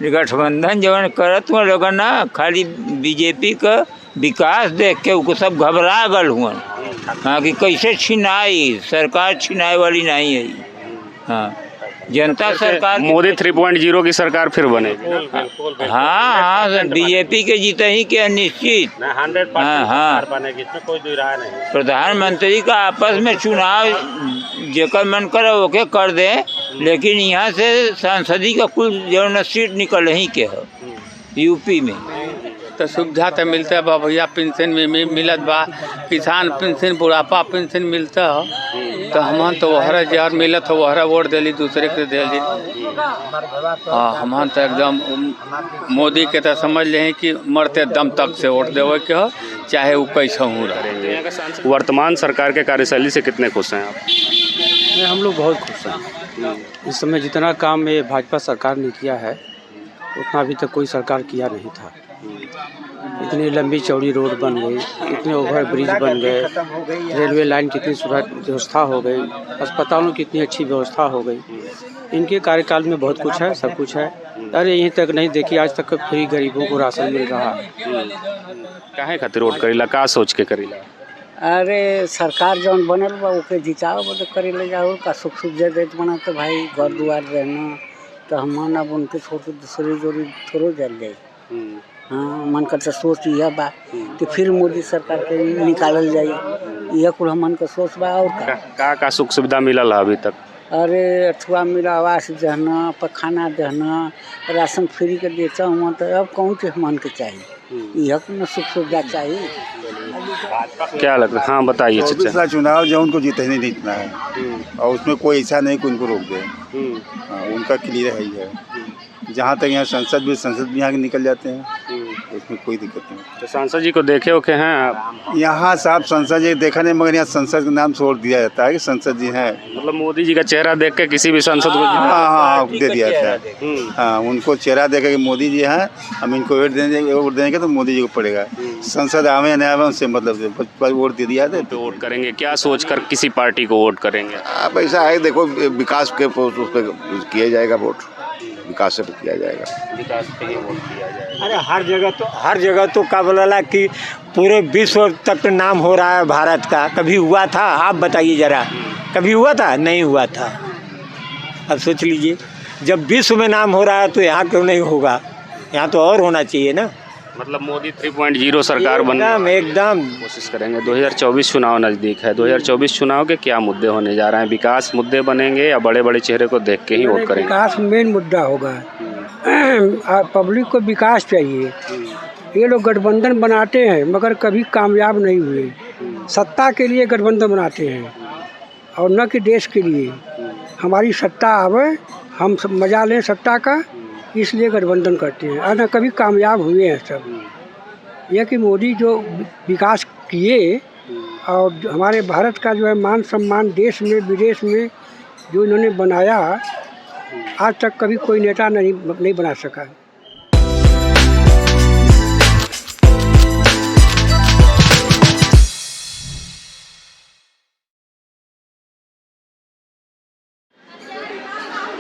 गठबंधन जवन करत हुआ लोगन ना खाली बीजेपी का विकास देख के उनको सब घबरा गल हुआ। हाँ कि कैसे छिनाई, सरकार छिनाए वाली नहीं है। हाँ जनता सरकार मोदी 3.0 की सरकार फिर बनेगी। हाँ हाँ बीजेपी के जीते ही क्या निश्चित। 100% हाँ बनेगी, इसमें कोई दुई राय नहीं। प्रधानमंत्री का आपस में चुनाव जेकर मन करे ओके कर दे, लेकिन यहाँ से सांसदी का कुल जो न सीट निकल ही के हो यूपी में। तो सुविधा तो मिलता बा भैया, पेंशन में मिलत बा, किसान पेंशन, बुढ़ापा पेंशन मिलता हो। तो हम तो वहरा जहर मिलत हो वहरा वोट दिली, दूसरे के दिली। हम तो एकदम मोदी के तो समझ लें कि मरते दम तक से वोट देवे के हो, चाहे वो कैसा हूँ रहे। वर्तमान सरकार के कार्यशैली से कितने खुश हैं आप? हम लोग बहुत खुश हैं। इस समय जितना काम ये भाजपा सरकार ने किया है उतना अभी तक कोई सरकार किया नहीं था। इतनी लंबी चौड़ी रोड बन गई, इतने ओवर ब्रिज बन गए, रेलवे लाइन कितनी व्यवस्था हो गई, अस्पतालों की कितनी अच्छी व्यवस्था हो गई। इनके कार्यकाल में बहुत कुछ है, सब कुछ है। अरे यहीं तक नहीं देखिए, आज तक फ्री गरीबों को राशन मिल रहा है। काहे खातिर वोट करीला, का सोच के करीला? अरे सरकार जौन बनल बा ओके जिताओ बदे करे ले जाओ, का सुख सुविधा देत बना तो भाई घर दुआर रहना तो हम अब उनके छोड़ के दूसरे जोड़ी थोड़ो जल जाए। हाँ मन का तो सोच यह बा कि फिर मोदी सरकार के निकालल जाए, यह कुल मन का सोच बा। और का सुख सुविधा मिलल है अभी तक? अरे अथवा मेरा आवास देना, पखाना देना, राशन फ्री के देता हूँ, तो अब कौन चीज मन के चाहिए, यह न सुख सुविधा चाहिए। क्या लगता है? हाँ बताइए। दूसरा चुनाव जो उनको जीतने नहीं जीतना है, और उसमें कोई ऐसा नहीं कि उनको रोक दे। उनका क्लियर है ही है। जहाँ तक यहाँ संसद भी यहाँ के निकल जाते हैं, उसमें कोई दिक्कत नहीं। तो सांसद जी को देखे ओके हैं आप? यहाँ साहब संसद जी देखा नहीं, मगर यहाँ संसद का नाम छोड़ दिया जाता है कि संसद जी हैं। मतलब मोदी जी का चेहरा देख के किसी भी सांसद को हाँ दे दिया जाता है। हाँ उनको चेहरा देखे कि मोदी जी हैं, हम इनको वोट देंगे तो मोदी जी को पड़ेगा। संसद आवे नहीं आवे उससे मतलब वोट दे दिया जाता है। तो वोट करेंगे क्या सोच कर किसी पार्टी को वोट करेंगे? अब ऐसा है, देखो विकास के उस पर किया जाएगा वोट, विकास से किया जाएगा, विकास पे ही वोट किया जाएगा। अरे हर जगह तो का बोला कि पूरे विश्व तक नाम हो रहा है भारत का। कभी हुआ था? आप बताइए जरा, कभी हुआ था? नहीं हुआ था। अब सोच लीजिए, जब विश्व में नाम हो रहा है तो यहाँ क्यों नहीं होगा? यहाँ तो और होना चाहिए ना। मतलब मोदी 3.0 सरकार बनने एकदम कोशिश करेंगे। 2024 चुनाव नज़दीक है। 2024 चुनाव के क्या मुद्दे होने जा रहे हैं? विकास मुद्दे बनेंगे या बड़े बड़े चेहरे को देख के ही वोट करेंगे? विकास मेन मुद्दा होगा। पब्लिक को विकास चाहिए। ये लोग गठबंधन बनाते हैं मगर कभी कामयाब नहीं हुए। सत्ता के लिए गठबंधन बनाते हैं और न कि देश के लिए। हमारी सत्ता आवे, हम सब मजा लें सत्ता का, इसलिए गठबंधन करते हैं और न कभी कामयाब हुए हैं सब। यह कि मोदी जो विकास किए और हमारे भारत का जो है मान सम्मान देश में विदेश में जो इन्होंने बनाया, आज तक कभी कोई नेता नहीं बना सका।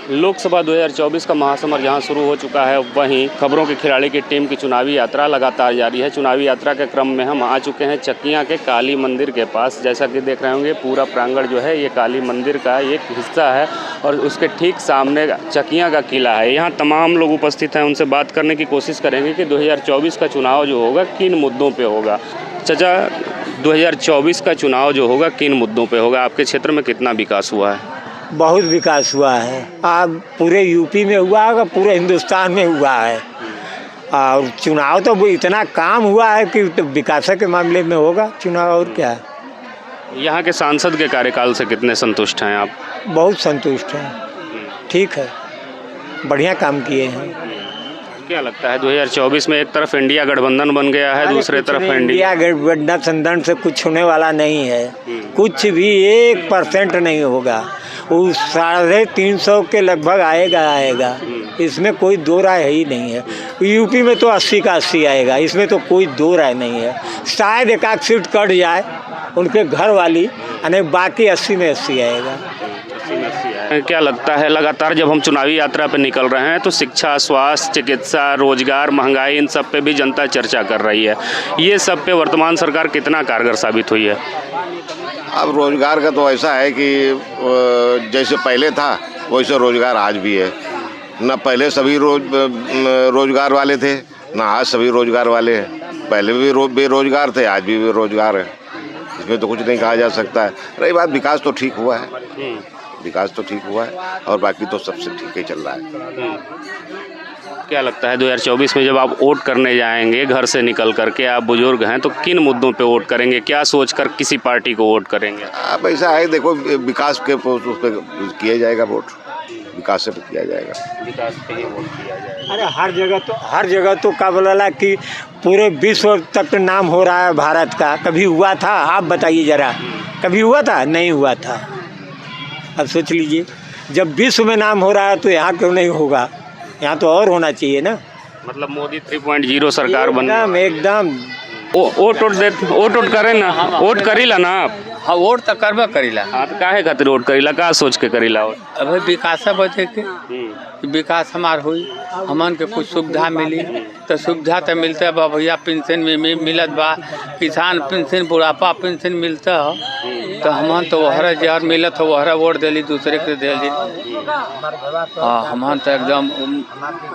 लोकसभा 2024 का महासमर जहां शुरू हो चुका है, वहीं खबरों के खिलाड़ी की टीम की चुनावी यात्रा लगातार जारी है। चुनावी यात्रा के क्रम में हम आ चुके हैं चकियां के काली मंदिर के पास। जैसा कि देख रहे होंगे पूरा प्रांगण जो है ये काली मंदिर का एक हिस्सा है और उसके ठीक सामने चकियां का किला है। यहाँ तमाम लोग उपस्थित हैं, उनसे बात करने की कोशिश करेंगे कि 2024 का चुनाव जो होगा किन मुद्दों पर होगा। चाचा, 2024 का चुनाव जो होगा किन मुद्दों पर होगा? आपके क्षेत्र में कितना विकास हुआ है? बहुत विकास हुआ है। अब पूरे यूपी में हुआ है, पूरे हिंदुस्तान में हुआ है। और चुनाव तो इतना काम हुआ है कि तो विकास के मामले में होगा चुनाव, और क्या। यहाँ के सांसद के कार्यकाल से कितने संतुष्ट हैं आप? बहुत संतुष्ट हैं, ठीक है, बढ़िया काम किए हैं। क्या लगता है 2024 में एक तरफ इंडिया गठबंधन बन गया है, दूसरे तरफ इंडिया गठबंधन से कुछ होने वाला नहीं है। कुछ भी 1% नहीं होगा। वो 350 के लगभग आएगा। इसमें कोई दो राय है ही नहीं है। यूपी में तो 80 का 80 आएगा, इसमें तो कोई दो राय नहीं है। शायद एक आध सीट कट जाए उनके घर वाली, यानी बाकी 80 में 80 आएगा। 80 में 80 आएगा। क्या लगता है, लगातार जब हम चुनावी यात्रा पर निकल रहे हैं तो शिक्षा, स्वास्थ्य, चिकित्सा, रोजगार, महंगाई, इन सब पे भी जनता चर्चा कर रही है। ये सब पे वर्तमान सरकार कितना कारगर साबित हुई है? अब रोजगार का तो ऐसा है कि जैसे पहले था वैसे रोजगार आज भी है। ना पहले सभी रोजगार वाले थे, ना आज सभी रोजगार वाले हैं। पहले भी बेरोजगार थे, आज भी बेरोजगार है। इसमें तो कुछ नहीं कहा जा सकता है। रही बात, विकास तो ठीक हुआ है, विकास तो ठीक हुआ है और बाकी तो सबसे ठीक ही चल रहा है। क्या लगता है 2024 में जब आप वोट करने जाएंगे, घर से निकल करके, आप बुजुर्ग हैं तो किन मुद्दों पे वोट करेंगे? क्या सोचकर किसी पार्टी को वोट करेंगे? अब ऐसा है, देखो विकास के उस पर किया जाएगा वोट, विकास से किया जाएगा, विकास पे ही वोट किया जाएगा। अरे हर जगह तो क्या बोला कि पूरे विश्व तक नाम हो रहा है भारत का। कभी हुआ था? आप बताइए जरा, कभी हुआ था? नहीं हुआ था। अब सोच लीजिए, जब विश्व में नाम हो रहा है तो यहाँ क्यों नहीं होगा? यहाँ तो और होना चाहिए ना। मतलब मोदी 3.0 सरकार बन एकदम वोट करे ना, वोट करीला ना आप? हाँ, वोट तो करबे करीला। हाँ, तो काहे खातिर वोट करीला? का सोच के करीला वोट? अभी विकास बचे के विकास हमार हुई, हमन के कुछ सुविधा मिली तो सुविधा तो मिलते बा भैया। पेंशन में मिलत बा, किसान पेंशन, बुढ़ापा पेंशन मिलता है तो हमन तो वहरा जहर मिलत हो वहरा वोट दिली, दूसरे के दिली। हमन तो एकदम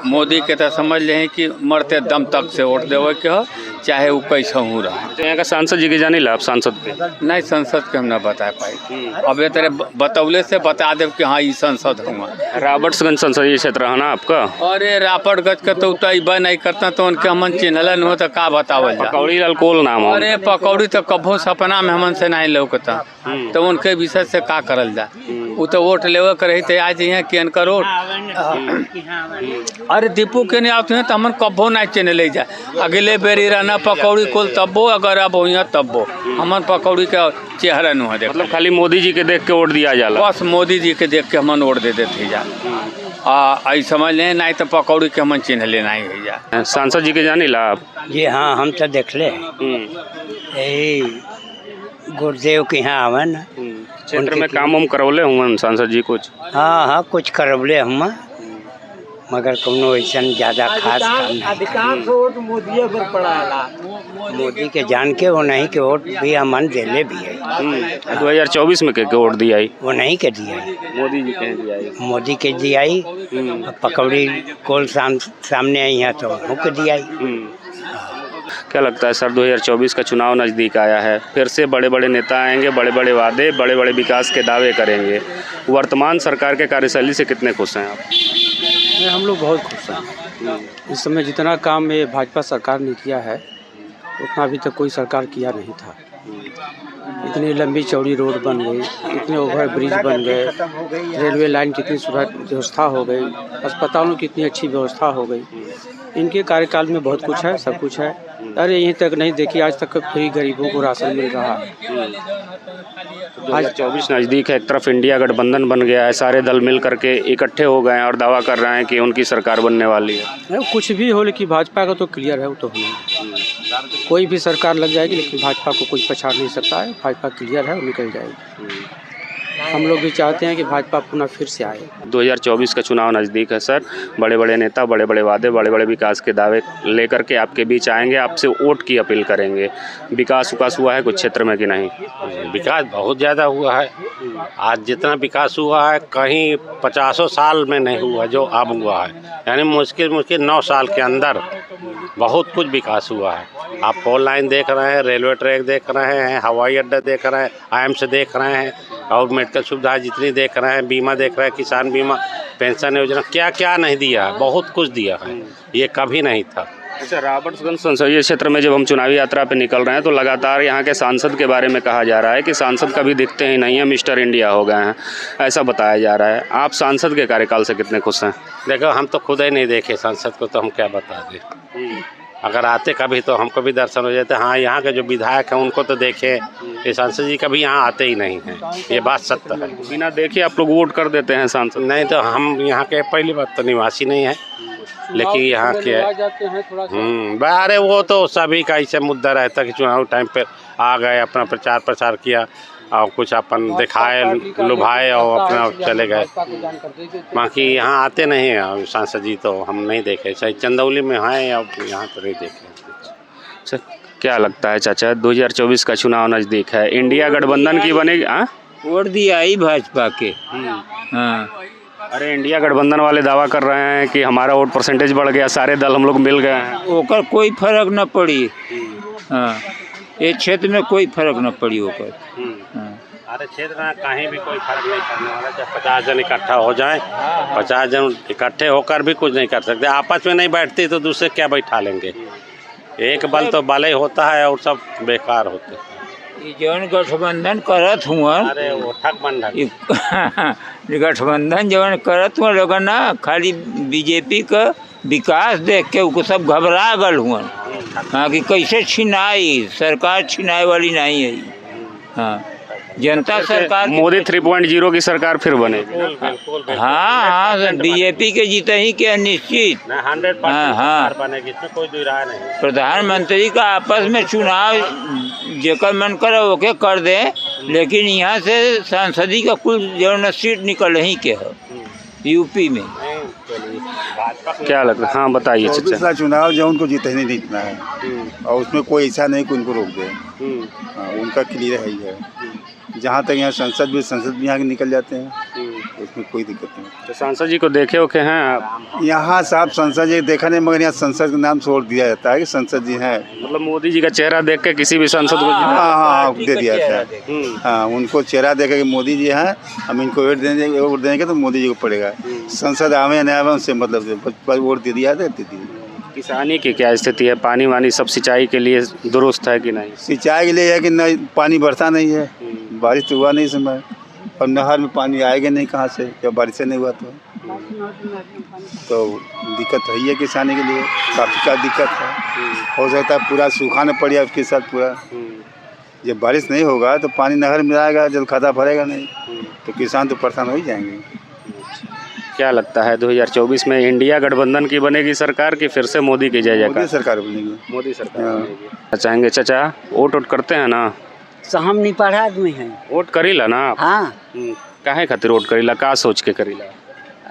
मोदी के तो समझ ले कि मरते दम तक से वोट देवे के हो, चाहे वो कैसा हो रहा। तो यहाँ का सांसद जी के जानी ला आप? सांसद के नहीं, संसद के हम ना बता पाए। अब ये तरह बतौले से बता दे कि हाँ ये संसद हुआ। रॉबर्ट्सगंज संसदीय क्षेत्र है ना आपका? अरे रापड़गंज का तो उतना नहीं करता तो उनके हमन चिन्हलन हो तो का बतावल जा। पकौड़ी लाल कोल नाम है। अरे पकौड़ी तो कभो सपना में हमन से नहीं लौकता, तो उनके विषय से का करल जा। वो तो वोट लेवे करे थे, आज यहाँ केन करो। अरे दीपू के नहीं आते हैं तो हमन कभो नहीं चिन्ह ले जा। अगले बेरी रहना पकौड़ी कुल तब्बो, अगर अब हो तब्बो हमन पकौड़ी का चेहरा नहीं देख। मतलब खाली मोदी जी के देख के वोट दिया जाला? बस मोदी जी के देख के हमन वोट दे देते जा। आई समझ लें, नहीं तो पकौड़ी के हमन चिन्ह लेना ही है जा। सांसद जी के जानी ला आप? जी हाँ, हम तो देख ले गुरुदेव के यहाँ आवे न क्षेत्र में काम हम करवले हुए सांसद जी कुछ? हाँ कुछ करवले हम, मगर कोनो ऐसा ज़्यादा खास काम नहीं। अधिकांश वोट मोदी पर पड़ा, मोदी के जान के वो नहीं के वोट भी हमन देले भी है। 2024 में के वोट दिया? वो नहीं के दिया, मोदी जी के दिया। मोदी के दिया। पकौड़ी कोल सामने आई है तो हमको दिया। क्या लगता है सर, 2024 का चुनाव नज़दीक आया है, फिर से बड़े बड़े नेता आएंगे, बड़े बड़े वादे, बड़े बड़े विकास के दावे करेंगे। वर्तमान सरकार के कार्यशैली से कितने खुश हैं आप? हम लोग बहुत खुश हैं। इस समय जितना काम ये भाजपा सरकार ने किया है उतना अभी तक कोई सरकार किया नहीं था। इतनी लंबी चौड़ी रोड बन गई, इतने ओवर ब्रिज बन गए, रेलवे लाइन कितनी व्यवस्था हो गई, अस्पतालों की इतनी अच्छी व्यवस्था हो गई। इनके कार्यकाल में बहुत कुछ है, सब कुछ है। अरे यहीं तक नहीं, देखिए आज तक फ्री गरीबों को राशन मिल रहा है। 2024 नज़दीक है, एक तरफ इंडिया गठबंधन बन गया है, सारे दल मिल करके इकट्ठे हो गए हैं और दावा कर रहे हैं कि उनकी सरकार बनने वाली है। कुछ भी हो, लेकिन भाजपा का तो क्लियर है, वो तो होना। कोई भी सरकार लग जाएगी लेकिन भाजपा को कोई पछाड़ नहीं सकता है। भाजपा क्लियर है, वो निकल जाएगी। हम लोग भी चाहते हैं कि भाजपा पुनः फिर से आए। 2024 का चुनाव नज़दीक है सर, बड़े बड़े नेता, बड़े बड़े वादे, बड़े बड़े विकास के दावे लेकर के आपके बीच आएंगे, आपसे वोट की अपील करेंगे। विकास हुआ है कुछ क्षेत्र में कि नहीं? विकास बहुत ज़्यादा हुआ है। आज जितना विकास हुआ है कहीं 50 साल में नहीं हुआ जो अब हुआ है। यानी मुश्किल 9 साल के अंदर बहुत कुछ विकास हुआ है। आप 4 लाइन देख रहे हैं, रेलवे ट्रैक देख रहे हैं, हवाई अड्डा देख रहे हैं, आईएमसी देख रहे हैं और मेडिकल सुविधा जितनी देख रहे हैं, बीमा देख रहे हैं, किसान बीमा, पेंशन योजना, क्या क्या नहीं दिया है, बहुत कुछ दिया है, ये कभी नहीं था। अच्छा, रॉबर्ट्सगंज संसदीय क्षेत्र में जब हम चुनावी यात्रा पे निकल रहे हैं तो लगातार यहाँ के सांसद के बारे में कहा जा रहा है कि सांसद कभी दिखते ही नहीं है, मिस्टर इंडिया हो गए हैं, ऐसा बताया जा रहा है। आप सांसद के कार्यकाल से कितने खुश हैं? देखो, हम तो खुद ही नहीं देखे सांसद को, तो हम क्या बता दें। अगर आते कभी तो हमको भी दर्शन हो जाते। हाँ, यहाँ के जो विधायक हैं उनको तो देखे, ये सांसद जी कभी यहाँ आते ही नहीं हैं, ये बात सत्य है। बिना देखे आप लोग वोट कर देते हैं सांसद? नहीं, तो हम यहाँ के पहली बात तो निवासी नहीं है, लेकिन यहाँ के अरे वो तो सभी का ऐसे मुद्दा रहता कि चुनाव टाइम पे आ गए, अपना प्रचार प्रसार किया और कुछ अपन दिखाए लुभाए और अपना चले गए। बाकी यहाँ आते नहीं हैं सांसद जी, तो हम नहीं देखे, चाहे चंदौली में हैं अब यहाँ तो नहीं देखे। अच्छा, क्या लगता है चाचा, 2024 का चुनाव नज़दीक है, इंडिया गठबंधन की बनेगी? हाँ, वोट दिया ही भाजपा के। हाँ, अरे इंडिया गठबंधन वाले दावा कर रहे हैं कि हमारा वोट परसेंटेज बढ़ गया, सारे दल हम लोग मिल गए हैं। ओकर कोई फर्क न पड़ी। हाँ, ये क्षेत्र में कोई फर्क न पड़ी ओकर। हाँ। अरे क्षेत्र में कहीं भी कोई फर्क नहीं करने वाला, चाहे 50 जन इकट्ठा हो जाए, 50 जन इकट्ठे होकर भी कुछ नहीं कर सकते। आपस में नहीं बैठती तो दूसरे क्या बैठा लेंगे? एक बल तो बल ही होता है और सब बेकार होते हैं। जौन गठबंधन करत हुआ, अरे वो गठबंधन जौन करत हुआ लोग ना, खाली बीजेपी का विकास देख के वो सब घबरा गल हुआ। हाँ, कि कैसे छिनाई, सरकार छिनाए वाली नहीं है। हाँ, जनता सरकार मोदी 3.0 की सरकार फिर बनेगी। हाँ, बीजेपी के जीते ही क्या निश्चित। 100% हाँ, बनेगी, इसमें कोई दुई राय नहीं। प्रधानमंत्री का आपस में चुनाव जेकर मन करे ओके कर दे, लेकिन यहाँ से सांसदी का कुल जो सीट निकल ही के है यूपी में। क्या लगता है? हाँ बताइए चाचा। चुनाव जो उनको जीते नहीं जीतना है, और उसमें कोई ऐसा नहीं कि उनको रोक दे। हाँ, उनका क्लियर है ही है। जहाँ तक यहाँ संसद भी यहाँ के निकल जाते हैं, उसमें कोई दिक्कत नहीं। तो सांसद जी को देखे ओके हैं आप? यहाँ साहब संसद जी देखा नहीं, मगर यहाँ संसद का नाम छोड़ दिया जाता है कि संसद जी हैं। मतलब मोदी जी का चेहरा देख के किसी भी सांसद को? हाँ, दे दिया जाता है। हाँ, उनको चेहरा देखे कि मोदी जी हैं, हम इनको वोट देंगे तो मोदी जी को पड़ेगा। संसद आवे नहीं आवे उससे मतलब, वोट दे दिया दे दी। किसानी की क्या स्थिति है? पानी वानी सब सिंचाई के लिए दुरुस्त है कि नहीं? सिंचाई के लिए है कि नहीं, पानी बरसा नहीं है, बारिश तो हुआ नहीं समय, और नहर में पानी आएगा नहीं कहाँ से, जब बारिश नहीं हुआ तो दिक्कत है ही है किसानी के लिए, काफ़ी का दिक्कत है। हो सकता है पूरा सूखा न पड़े उसके साथ पूरा। जब बारिश नहीं होगा तो पानी नहर में आएगा, जल खाता भरेगा नहीं, तो किसान तो परेशान हो ही जाएंगे। क्या लगता है 2024 में इंडिया गठबंधन की बनेगी सरकार की फिर से मोदी की जय जयकार? मोदी सरकार बनेगी। मोदी सरकार बनेगी। चाहेंगे चाचा, वोट करते हैं ना? हम नहीं पढ़ा आदमी हैं। वोट करीला ना आप? हाँ। काहे खातिर वोट करीला, का सोच के करीला?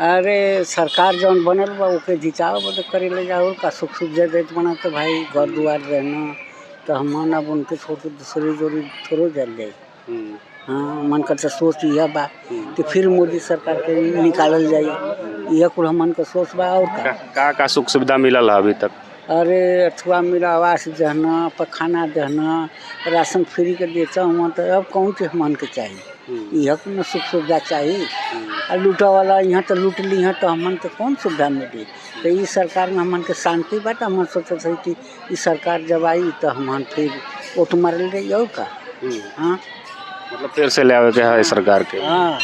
अरे सरकार जौन बनल बा ओके जिताओ बदे करे ले जाओ, का सुख सुविधा देत बना तो भाई घर दुआर रहना, तो हम अब उनके छोड़ के दूसरी जोड़ी थोड़ो जल जाए। हाँ, मन का सोच यह बा कि फिर मोदी सरकार के निकालल जाए, यह कुल मन का सोच बा। और का सुख सुविधा मिलल है अभी तक? अरे अथवा मेरा आवास देना, पखाना देना, राशन फ्री के देता हुआ, तो अब कौन चीज मन के चाहिए? यह को न सुख सुविधा चाहिए। और लूटा वाला यहाँ तो लूट ली है, तो हमन के कौन सुविधा मिली? तो ये सरकार में हमन के शांति बात, हम सोचते थे कि ये सरकार जब आई तो हम फिर वोट मारल रही और का। हाँ, मतलब फिर से ले आवे के है सरकार के? हाँ,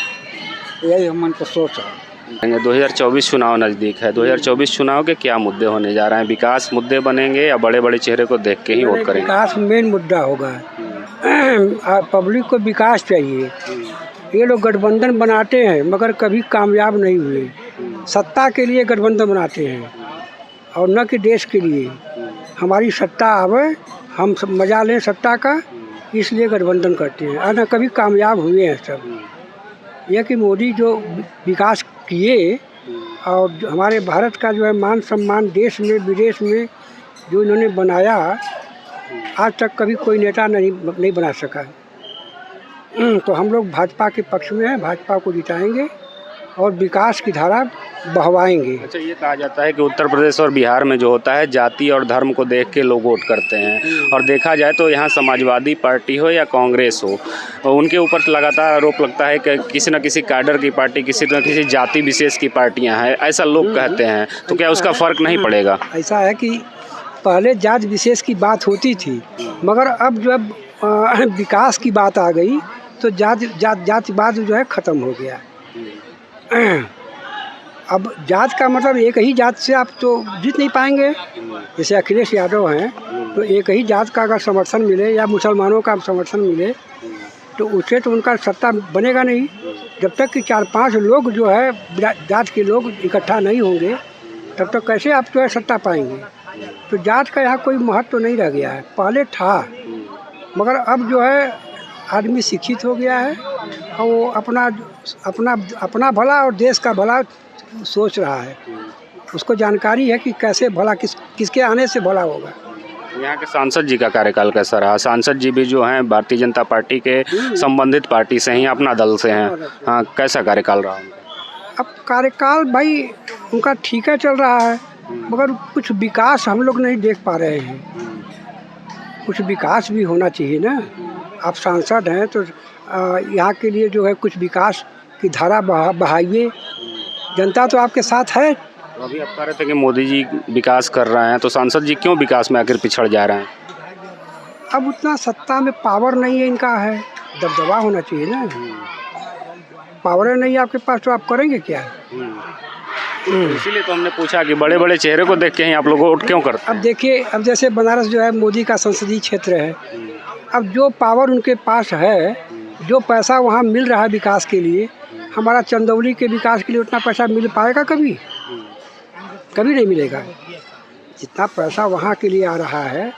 यही हमन को सोच है। 2024 चुनाव नज़दीक है, 2024 चुनाव के क्या मुद्दे होने जा रहे हैं? विकास मुद्दे बनेंगे या बड़े बड़े चेहरे को देख के ही वोट करेंगे? विकास मेन मुद्दा होगा। पब्लिक को विकास चाहिए। ये लोग गठबंधन बनाते हैं मगर कभी कामयाब नहीं हुए। सत्ता के लिए गठबंधन बनाते हैं और न कि देश के लिए। हमारी सत्ता आवे, हम सब मजा लें सत्ता का, इसलिए गठबंधन करते हैं, और न कभी कामयाब हुए हैं सब। यह कि मोदी जो विकास किए और हमारे भारत का जो है मान सम्मान देश में विदेश में जो इन्होंने बनाया, आज तक कभी कोई नेता नहीं बना सका। तो हम लोग भाजपा के पक्ष में हैं, भाजपा को जिताएंगे और विकास की धारा बहवाएंगे। अच्छा, ये कहा जाता है कि उत्तर प्रदेश और बिहार में जो होता है जाति और धर्म को देख के लोग वोट करते हैं, और देखा जाए तो यहाँ समाजवादी पार्टी हो या कांग्रेस हो, उनके ऊपर लगातार आरोप लगता है कि किसी न किसी कैडर की पार्टी, किसी न किसी जाति विशेष की पार्टियाँ हैं, ऐसा लोग कहते हैं। तो क्या उसका फ़र्क नहीं पड़ेगा? ऐसा है कि पहले जात विशेष की बात होती थी, मगर अब जब विकास की बात आ गई तो जातिवाद जो है ख़त्म हो गया। अब जात का मतलब एक ही जात से आप तो जीत नहीं पाएंगे। जैसे अखिलेश यादव हैं, तो एक ही जात का अगर समर्थन मिले या मुसलमानों का समर्थन मिले तो उससे तो उनका सत्ता बनेगा नहीं। जब तक कि 4-5 लोग जो है जात के लोग इकट्ठा नहीं होंगे तब तक कैसे आप जो है सत्ता पाएंगे। तो जात का यहाँ कोई महत्व तो नहीं रह गया है। पहले था, मगर अब जो है आदमी शिक्षित हो गया है और वो अपना अपना अपना भला और देश का भला सोच रहा है। उसको जानकारी है कि कैसे भला किसके आने से भला होगा। यहाँ के सांसद जी का कार्यकाल कैसा रहा? सांसद जी भी जो हैं भारतीय जनता पार्टी के संबंधित पार्टी से ही, अपना दल से हैं। हाँ, कैसा कार्यकाल रहा उनका? अब कार्यकाल भाई उनका ठीक है, चल रहा है, मगर कुछ विकास हम लोग नहीं देख पा रहे हैं। कुछ विकास भी होना चाहिए ना। आप सांसद हैं तो यहाँ के लिए जो है कुछ विकास की धारा बहाइए। जनता तो आपके साथ है। तो अभी आप कह रहे थे कि मोदी जी विकास कर रहे हैं, तो सांसद जी क्यों विकास में आखिर पिछड़ जा रहे हैं? अब उतना सत्ता में पावर नहीं है इनका, है दबदबा होना चाहिए ना। पावर नहीं है आपके पास तो आप करेंगे क्या? इसीलिए तो हमने पूछा कि बड़े बड़े चेहरे को देख के ही आप लोग वोट क्यों करते हैं? अब देखिए, अब जैसे बनारस जो है मोदी का संसदीय क्षेत्र है। अब जो पावर उनके पास है, जो पैसा वहाँ मिल रहा है विकास के लिए, हमारा चंदौली के विकास के लिए उतना पैसा मिल पाएगा कभी? कभी नहीं मिलेगा। जितना पैसा वहाँ के लिए आ रहा है,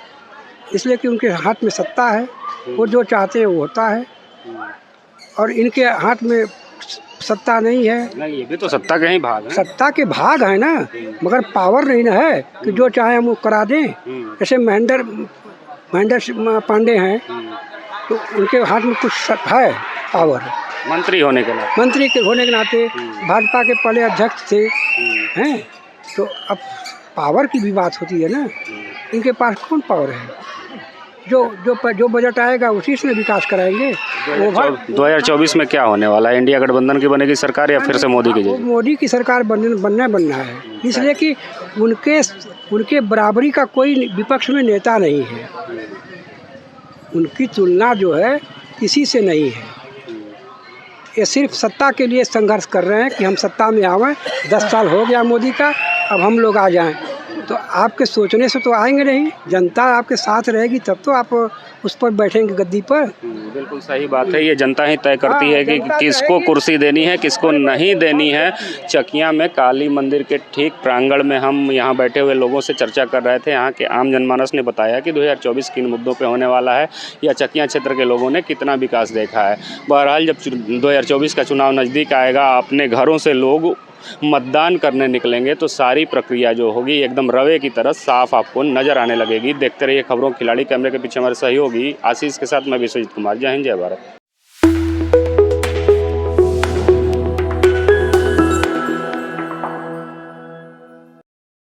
इसलिए कि उनके हाथ में सत्ता है, वो जो चाहते हैं वो होता है। और इनके हाथ में सत्ता नहीं है। नहीं, ये भी तो सत्ता के ही भाग हैं। सत्ता के भाग है ना, मगर पावर नहीं ना है कि जो चाहे हम वो करा दें। जैसे महेंद्र पांडे हैं, तो उनके हाथ में कुछ है पावर, मंत्री होने के नाते। मंत्री के होने के नाते भाजपा के पहले अध्यक्ष थे, हैं। तो अब पावर की भी बात होती है ना। इनके पास कौन पावर है? जो बजट आएगा उसी से विकास कराएंगे। 2024 में क्या होने वाला है? इंडिया गठबंधन की बनेगी सरकार या फिर से मोदी की? मोदी की सरकार बनना है, इसलिए कि उनके बराबरी का कोई विपक्ष में नेता नहीं है। उनकी तुलना जो है किसी से नहीं है। ये सिर्फ सत्ता के लिए संघर्ष कर रहे हैं कि हम सत्ता में आवें। 10 साल हो गया मोदी का, अब हम लोग आ जाएं। तो आपके सोचने से तो आएंगे नहीं। जनता आपके साथ रहेगी तब तो आप उस पर बैठेंगे गद्दी पर। बिल्कुल सही बात है। ये जनता ही तय करती है कि किसको कुर्सी देनी है, किसको नहीं देनी है। चकिया में काली मंदिर के ठीक प्रांगण में हम यहाँ बैठे हुए लोगों से चर्चा कर रहे थे। यहाँ के आम जनमानस ने बताया कि 2024 किन मुद्दों पे होने वाला है या चकिया क्षेत्र के लोगों ने कितना विकास देखा है। बहरहाल जब 2024 का चुनाव नज़दीक आएगा, अपने घरों से लोग मतदान करने निकलेंगे तो सारी प्रक्रिया जो होगी एकदम रवे की तरह साफ आपको नज़र आने लगेगी। देखते रहिए खबरों खिलाड़ी। कैमरे के पीछे हमारे सहयोगी आशीष के साथ मैं विश्वजीत कुमार। जय हिंद, जय भारत।